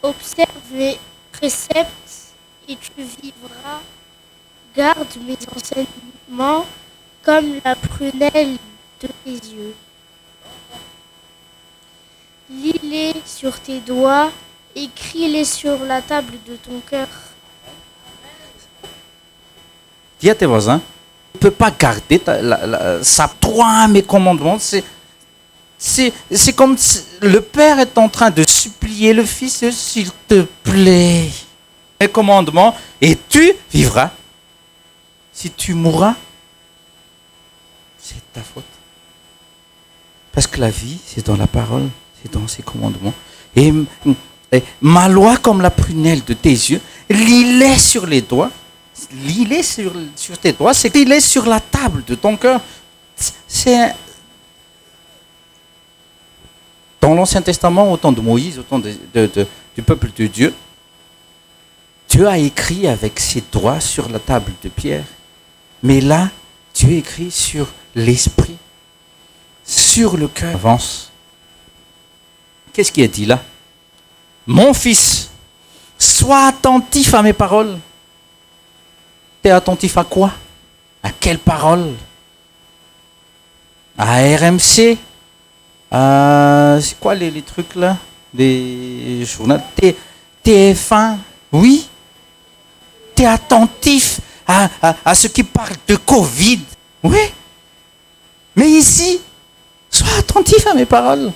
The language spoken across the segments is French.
Observe mes préceptes et tu vivras. Garde mes enseignements comme la prunelle de tes yeux. Lis-les sur tes doigts, écris-les sur la table de ton cœur. Dis à tes voisins, tu ne peux pas garder sa toi, mes commandements. C'est comme si le Père est en train de supplier le Fils, s'il te plaît, mes commandements, et tu vivras. Si tu mourras, c'est ta faute. Parce que la vie, c'est dans la parole, c'est dans ses commandements. Et ma loi comme la prunelle de tes yeux, lis-les sur les doigts, lis-les sur tes doigts, c'est lis-les sur la table de ton cœur. C'est dans l'Ancien Testament, au temps de Moïse, au temps du peuple de Dieu, Dieu a écrit avec ses doigts sur la table de pierre. Mais là, Dieu écrit sur l'esprit, sur le cœur. Avance. Qu'est-ce qui est dit là? Mon fils, sois attentif à mes paroles. T'es attentif à quoi? À quelles paroles? À RMC? C'est quoi les trucs là? Des journaux? TF1? Oui? T'es attentif à ce qui parle de Covid? Oui? Mais ici, sois attentif à mes paroles.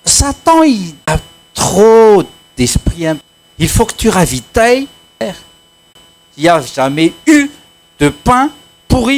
Satan, il a trop d'esprit. Il faut que tu ravitailles. Il n'y a jamais eu de pain pourri.